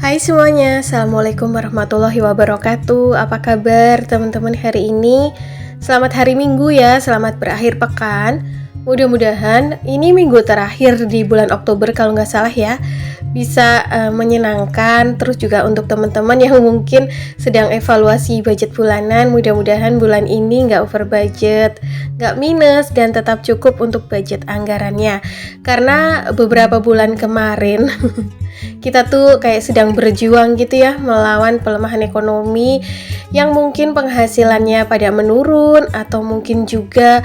Hai semuanya, Assalamualaikum warahmatullahi wabarakatuh. Apa kabar teman-teman hari ini? Selamat hari Minggu ya, selamat berakhir pekan. Mudah-mudahan ini minggu terakhir di bulan Oktober kalau nggak salah ya, bisa menyenangkan. Terus juga untuk teman-teman yang mungkin sedang evaluasi budget bulanan, mudah-mudahan bulan ini nggak over budget, nggak minus, dan tetap cukup untuk budget anggarannya. Karena beberapa bulan kemarin kita tuh kayak sedang berjuang gitu ya melawan pelemahan ekonomi yang mungkin penghasilannya pada menurun atau mungkin juga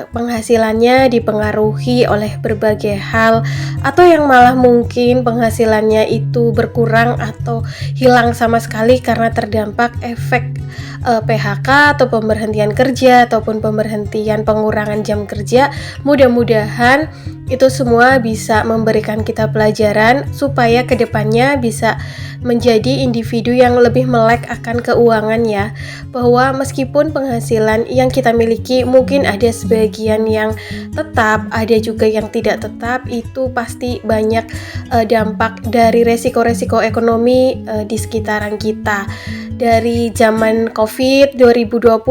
penghasilannya dipengaruhi oleh berbagai hal, atau yang malah mungkin penghasilannya itu berkurang atau hilang sama sekali karena terdampak efek PHK atau pemberhentian kerja ataupun pemberhentian pengurangan jam kerja. Mudah-mudahan itu semua bisa memberikan kita pelajaran supaya kedepannya bisa menjadi individu yang lebih melek akan keuangan ya, bahwa meskipun penghasilan yang kita miliki mungkin ada sebagian yang tetap, ada juga yang tidak tetap, itu pasti banyak dampak dari resiko-resiko ekonomi di sekitaran kita. Dari zaman Covid 2020,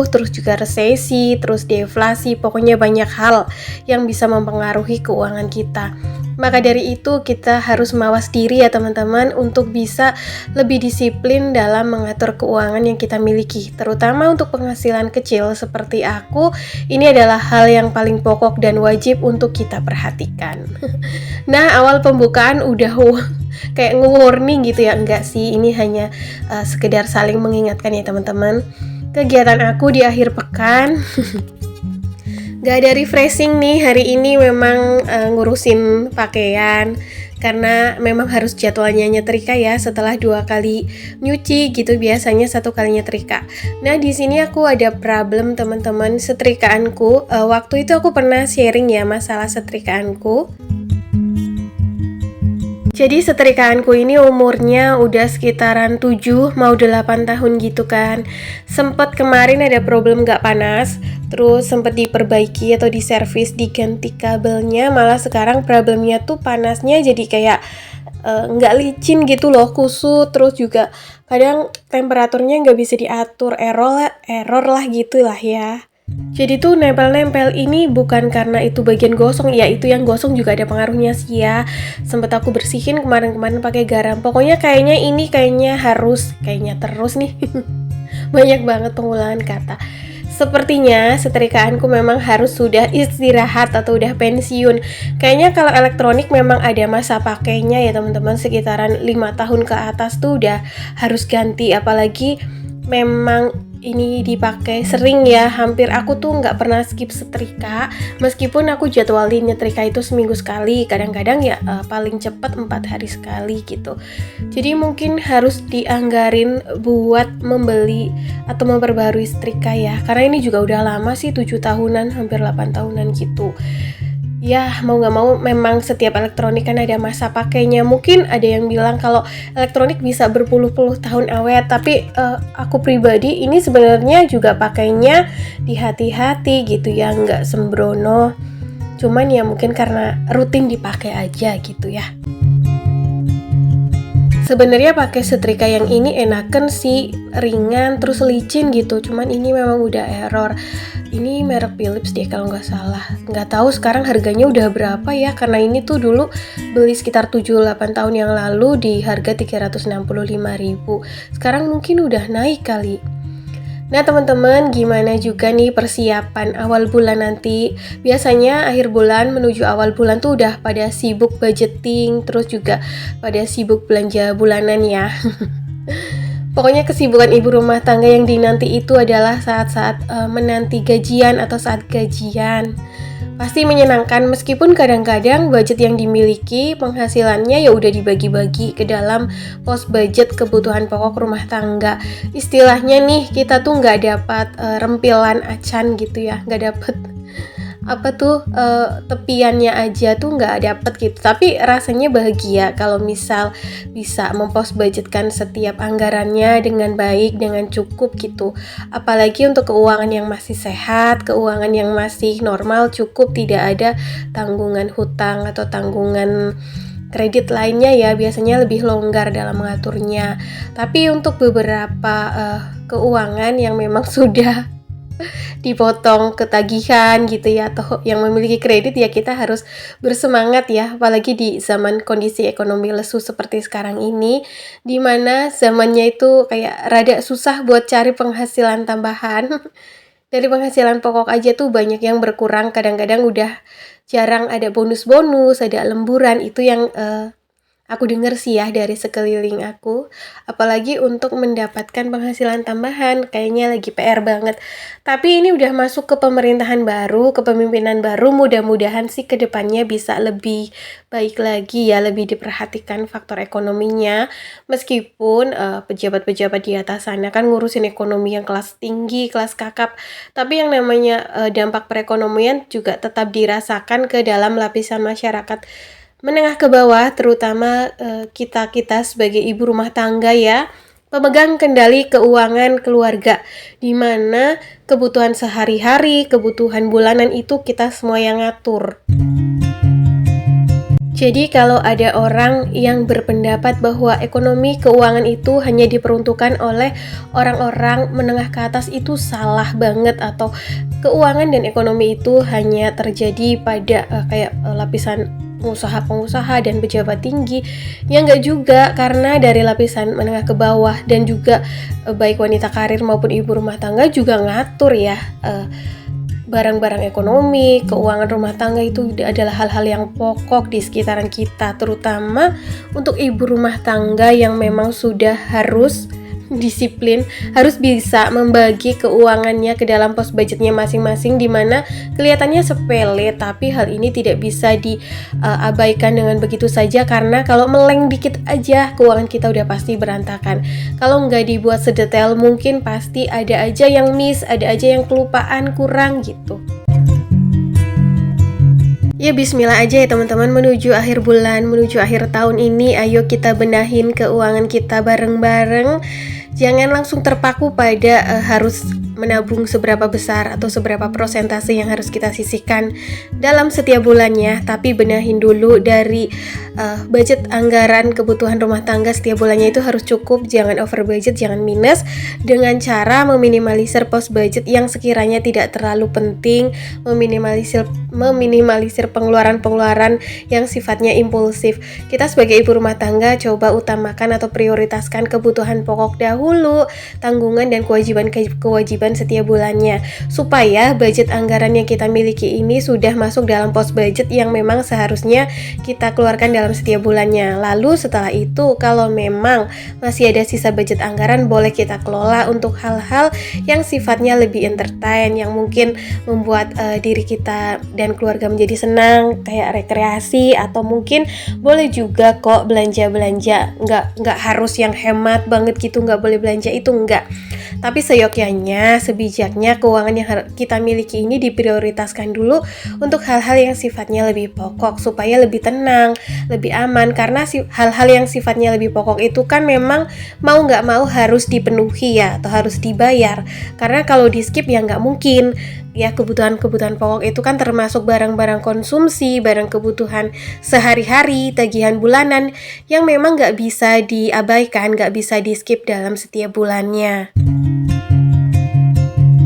terus juga resesi, terus deflasi, pokoknya banyak hal yang bisa mempengaruhi keuangan kita. Maka dari itu kita harus mawas diri ya teman-teman untuk bisa lebih disiplin dalam mengatur keuangan yang kita miliki. Terutama untuk penghasilan kecil seperti aku, ini adalah hal yang paling pokok dan wajib untuk kita perhatikan. Nah, awal pembukaan udah kayak nge-warning gitu ya, enggak sih, ini hanya sekedar saling mengingatkan ya teman-teman. Kegiatan aku di akhir pekan gak ada refreshing nih hari ini, memang ngurusin pakaian karena memang harus jadwalnya nyetrika ya, setelah 2 kali nyuci gitu, biasanya 1 kali nyetrika. Nah di sini aku ada problem teman-teman, setrikaanku. Waktu itu aku pernah sharing ya masalah setrikaanku. Jadi setrikaanku ini umurnya udah sekitaran 7 mau 8 tahun gitu kan. Sempet kemarin ada problem gak panas, terus sempet diperbaiki atau diservis, diganti kabelnya, malah sekarang problemnya tuh panasnya jadi kayak nggak licin gitu loh, kusut. Terus juga kadang temperaturnya nggak bisa diatur, error lah gitu lah ya. Jadi tuh nempel-nempel ini bukan karena itu bagian gosong, ya itu yang gosong juga ada pengaruhnya sih ya. Sempet aku bersihin kemarin-kemarin pakai garam. Pokoknya kayaknya harus terus nih. Banyak banget pengulangan kata. Sepertinya setrikaanku memang harus sudah istirahat atau udah pensiun. Kayaknya kalau elektronik memang ada masa pakainya ya teman-teman, sekitaran 5 tahun ke atas tuh udah harus ganti. Apalagi memang ini dipakai sering ya, hampir aku tuh nggak pernah skip setrika, meskipun aku jadwalin nyetrika itu seminggu sekali, kadang-kadang ya paling cepat 4 hari sekali gitu. Jadi mungkin harus dianggarin buat membeli atau memperbarui setrika ya, karena ini juga udah lama sih, 7 tahunan, hampir 8 tahunan gitu. Ya mau gak mau memang setiap elektronik kan ada masa pakainya. Mungkin ada yang bilang kalau elektronik bisa berpuluh-puluh tahun awet, tapi aku pribadi ini sebenarnya juga pakainya di hati-hati gitu ya, nggak sembrono. Cuman ya mungkin karena rutin dipakai aja gitu ya. Sebenarnya pakai setrika yang ini enakan sih, ringan terus licin gitu. Cuman ini memang udah error. Ini merek Philips deh kalau nggak salah. Nggak tahu sekarang harganya udah berapa ya, karena ini tuh dulu beli sekitar 7-8 tahun yang lalu di harga 365.000. Sekarang mungkin udah naik kali. Nah teman-teman, gimana juga nih persiapan awal bulan nanti? Biasanya akhir bulan menuju awal bulan tuh udah pada sibuk budgeting, terus juga pada sibuk belanja bulanan ya. Pokoknya kesibukan ibu rumah tangga yang dinanti itu adalah saat-saat menanti gajian atau saat gajian. Pasti menyenangkan meskipun kadang-kadang budget yang dimiliki penghasilannya ya udah dibagi-bagi ke dalam pos budget kebutuhan pokok rumah tangga. Istilahnya nih, kita tuh nggak dapat rempilan acan gitu ya, nggak dapat tepiannya aja tuh nggak dapet gitu. Tapi rasanya bahagia kalau misal bisa mempos budgetkan setiap anggarannya dengan baik, dengan cukup gitu. Apalagi untuk keuangan yang masih sehat, keuangan yang masih normal, cukup, tidak ada tanggungan hutang atau tanggungan kredit lainnya ya biasanya lebih longgar dalam mengaturnya. Tapi untuk beberapa keuangan yang memang sudah dipotong ketagihan gitu ya, atau yang memiliki kredit, ya kita harus bersemangat ya, apalagi di zaman kondisi ekonomi lesu seperti sekarang ini, dimana zamannya itu kayak rada susah buat cari penghasilan tambahan. Dari penghasilan pokok aja tuh banyak yang berkurang, kadang-kadang udah jarang ada bonus-bonus, ada lemburan, itu yang aku dengar sih ya dari sekeliling aku. Apalagi untuk mendapatkan penghasilan tambahan, kayaknya lagi PR banget. Tapi ini udah masuk ke pemerintahan baru, kepemimpinan baru, mudah-mudahan sih ke depannya bisa lebih baik lagi ya, lebih diperhatikan faktor ekonominya. Meskipun pejabat-pejabat di atas sana kan ngurusin ekonomi yang kelas tinggi, kelas kakap, tapi yang namanya dampak perekonomian juga tetap dirasakan ke dalam lapisan masyarakat menengah ke bawah, terutama kita-kita sebagai ibu rumah tangga ya, pemegang kendali keuangan keluarga, di mana kebutuhan sehari-hari, kebutuhan bulanan itu kita semua yang ngatur. Jadi kalau ada orang yang berpendapat bahwa ekonomi keuangan itu hanya diperuntukkan oleh orang-orang menengah ke atas, itu salah banget. Atau keuangan dan ekonomi itu hanya terjadi pada lapisan pengusaha-pengusaha dan pejabat tinggi, ya enggak juga, karena dari lapisan menengah ke bawah dan juga baik wanita karir maupun ibu rumah tangga juga ngatur ya barang-barang ekonomi, keuangan rumah tangga. Itu adalah hal-hal yang pokok di sekitaran kita, terutama untuk ibu rumah tangga yang memang sudah harus disiplin, harus bisa membagi keuangannya ke dalam pos budgetnya masing-masing, dimana kelihatannya sepele, tapi hal ini tidak bisa diabaikan dengan begitu saja, karena kalau meleng dikit aja keuangan kita udah pasti berantakan. Kalau nggak dibuat sedetail mungkin, pasti ada aja yang miss, ada aja yang kelupaan, kurang gitu. Ya bismillah aja ya teman-teman, menuju akhir bulan, menuju akhir tahun ini, ayo kita benahin keuangan kita bareng-bareng. Jangan langsung terpaku pada harus menabung seberapa besar atau seberapa persentase yang harus kita sisihkan dalam setiap bulannya, tapi benahin dulu dari budget anggaran kebutuhan rumah tangga setiap bulannya itu harus cukup, jangan over budget, jangan minus, dengan cara meminimalisir pos budget yang sekiranya tidak terlalu penting, meminimalisir pengeluaran-pengeluaran yang sifatnya impulsif. Kita sebagai ibu rumah tangga coba utamakan atau prioritaskan kebutuhan pokok dahulu, tanggungan dan kewajiban setiap bulannya, supaya budget anggaran yang kita miliki ini sudah masuk dalam pos budget yang memang seharusnya kita keluarkan dalam setiap bulannya. Lalu setelah itu, kalau memang masih ada sisa budget anggaran, boleh kita kelola untuk hal-hal yang sifatnya lebih entertain, yang mungkin membuat diri kita dan keluarga menjadi senang, kayak rekreasi, atau mungkin boleh juga kok belanja-belanja, nggak harus yang hemat banget gitu, nggak boleh belanja itu, enggak. Tapi seyogyanya, sebijaknya keuangan yang kita miliki ini diprioritaskan dulu untuk hal-hal yang sifatnya lebih pokok, supaya lebih tenang, lebih aman. Karena hal-hal yang sifatnya lebih pokok itu kan memang mau nggak mau harus dipenuhi ya, atau harus dibayar. Karena kalau di skip ya nggak mungkin. Ya, kebutuhan-kebutuhan pokok itu kan termasuk barang-barang konsumsi, barang kebutuhan sehari-hari, tagihan bulanan yang memang nggak bisa diabaikan, nggak bisa di skip dalam setiap bulannya.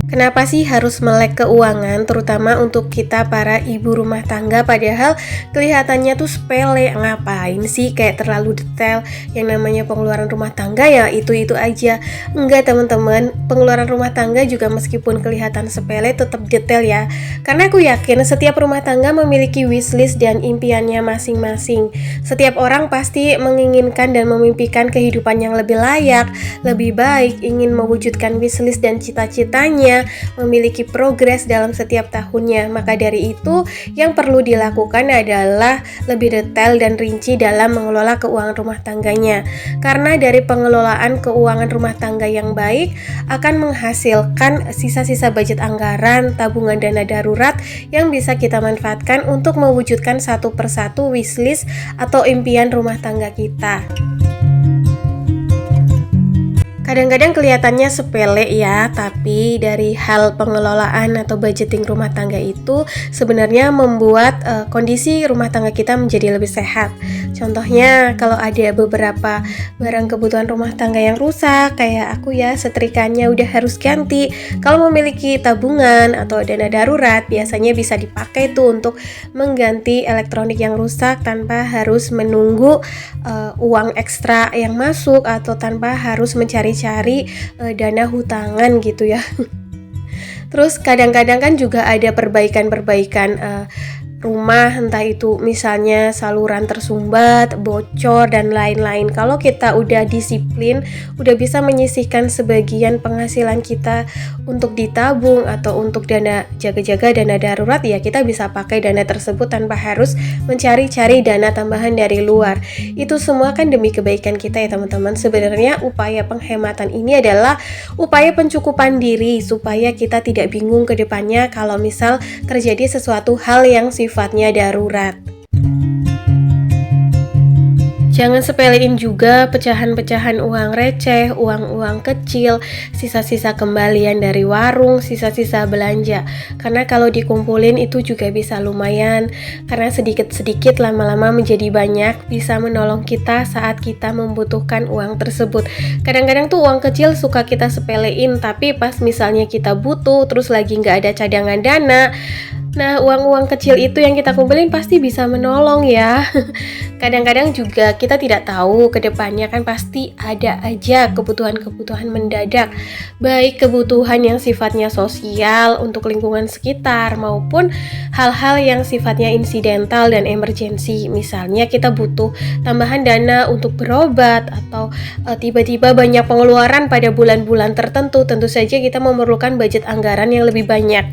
Kenapa sih harus melek keuangan, terutama untuk kita para ibu rumah tangga, padahal kelihatannya tuh sepele. Ngapain sih kayak terlalu detail, yang namanya pengeluaran rumah tangga ya itu-itu aja. Enggak teman-teman, pengeluaran rumah tangga juga meskipun kelihatan sepele tetap detail ya. Karena aku yakin setiap rumah tangga memiliki wishlist dan impiannya masing-masing. Setiap orang pasti menginginkan dan memimpikan kehidupan yang lebih layak, lebih baik, ingin mewujudkan wishlist dan cita-citanya, memiliki progres dalam setiap tahunnya. Maka dari itu, yang perlu dilakukan adalah lebih detail dan rinci dalam mengelola keuangan rumah tangganya. Karena dari pengelolaan keuangan rumah tangga yang baik akan menghasilkan sisa-sisa budget anggaran, tabungan dana darurat yang bisa kita manfaatkan untuk mewujudkan satu persatu wishlist atau impian rumah tangga kita. Kadang-kadang kelihatannya sepele ya, tapi dari hal pengelolaan atau budgeting rumah tangga itu sebenarnya membuat kondisi rumah tangga kita menjadi lebih sehat. Contohnya kalau ada beberapa barang kebutuhan rumah tangga yang rusak, kayak aku ya, setrikanya udah harus ganti. Kalau memiliki tabungan atau dana darurat, biasanya bisa dipakai tuh untuk mengganti elektronik yang rusak tanpa harus menunggu uang ekstra yang masuk atau tanpa harus mencari-cari dana hutangan gitu ya. Terus kadang-kadang kan juga ada perbaikan-perbaikan rumah, entah itu misalnya saluran tersumbat, bocor, dan lain-lain. Kalau kita udah disiplin, udah bisa menyisihkan sebagian penghasilan kita untuk ditabung atau untuk dana jaga-jaga, dana darurat, ya kita bisa pakai dana tersebut tanpa harus mencari-cari dana tambahan dari luar. Itu semua kan demi kebaikan kita ya teman-teman. Sebenarnya upaya penghematan ini adalah upaya pencukupan diri supaya kita tidak bingung ke depannya kalau misal terjadi sesuatu hal yang sifatnya darurat. Jangan sepelein juga pecahan-pecahan uang receh, uang-uang kecil, sisa-sisa kembalian dari warung, sisa-sisa belanja. Karena kalau dikumpulin itu juga bisa lumayan, karena sedikit-sedikit lama-lama menjadi banyak, bisa menolong kita saat kita membutuhkan uang tersebut. Kadang-kadang tuh uang kecil suka kita sepelein, tapi pas misalnya kita butuh, terus lagi nggak ada cadangan dana, nah, uang-uang kecil itu yang kita kumpulin pasti bisa menolong ya. Kadang-kadang juga kita tidak tahu ke depannya kan pasti ada aja kebutuhan-kebutuhan mendadak. Baik kebutuhan yang sifatnya sosial untuk lingkungan sekitar maupun hal-hal yang sifatnya insidental dan emergensi. Misalnya kita butuh tambahan dana untuk berobat atau tiba-tiba banyak pengeluaran pada bulan-bulan tertentu. Tentu saja kita memerlukan budget anggaran yang lebih banyak.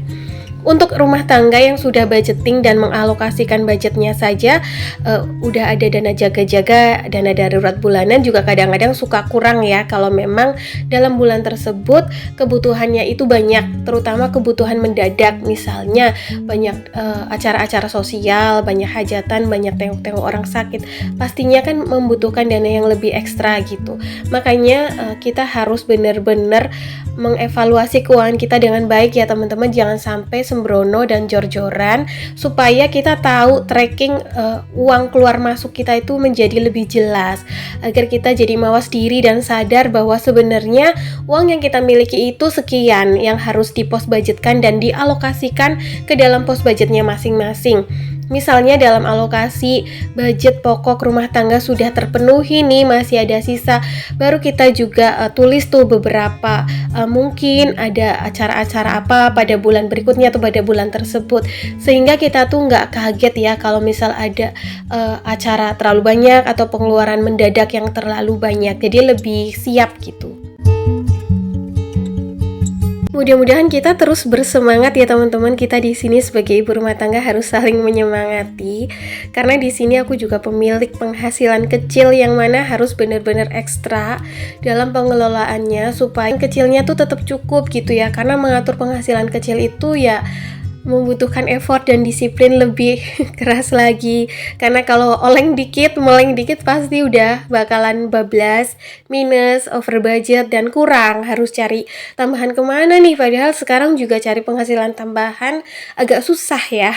Untuk rumah tangga yang sudah budgeting dan mengalokasikan budgetnya saja, udah ada dana jaga-jaga, dana darurat bulanan juga kadang-kadang suka kurang ya kalau memang dalam bulan tersebut kebutuhannya itu banyak, terutama kebutuhan mendadak, misalnya banyak acara-acara sosial, banyak hajatan, banyak tengok-tengok orang sakit, pastinya kan membutuhkan dana yang lebih ekstra gitu. Makanya kita harus benar-benar mengevaluasi keuangan kita dengan baik ya teman-teman, jangan sampai sembrono dan jor-joran, supaya kita tahu tracking uang keluar masuk kita itu menjadi lebih jelas, agar kita jadi mawas diri dan sadar bahwa sebenarnya uang yang kita miliki itu sekian yang harus dipos budgetkan dan dialokasikan ke dalam pos budgetnya masing-masing. Misalnya dalam alokasi budget pokok rumah tangga sudah terpenuhi nih, masih ada sisa, baru kita juga tulis tuh beberapa mungkin ada acara-acara apa pada bulan berikutnya atau pada bulan tersebut, sehingga kita tuh nggak kaget ya kalau misal ada acara terlalu banyak atau pengeluaran mendadak yang terlalu banyak, jadi lebih siap gitu. Mudah-mudahan kita terus bersemangat ya teman-teman. Kita di sini sebagai ibu rumah tangga harus saling menyemangati, karena di sini aku juga pemilik penghasilan kecil yang mana harus benar-benar ekstra dalam pengelolaannya supaya kecilnya tuh tetap cukup gitu ya. Karena mengatur penghasilan kecil itu ya membutuhkan effort dan disiplin lebih keras lagi, karena kalau oleng dikit, meleng dikit pasti udah bakalan bablas, minus, over budget, dan kurang, harus cari tambahan kemana nih, padahal sekarang juga cari penghasilan tambahan agak susah ya.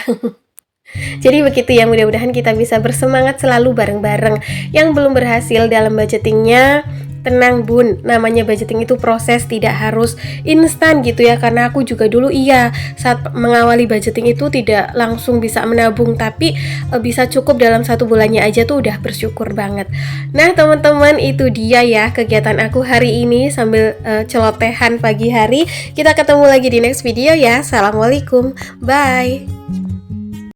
Jadi begitu ya, mudah-mudahan kita bisa bersemangat selalu bareng-bareng. Yang belum berhasil dalam budgetingnya, tenang bun, namanya budgeting itu proses, tidak harus instan gitu ya. Karena aku juga dulu saat mengawali budgeting itu tidak langsung bisa menabung, tapi bisa cukup dalam 1 bulannya aja tuh udah bersyukur banget. Nah teman-teman, itu dia ya kegiatan aku hari ini sambil celotehan pagi hari. Kita ketemu lagi di next video ya. Assalamualaikum, bye.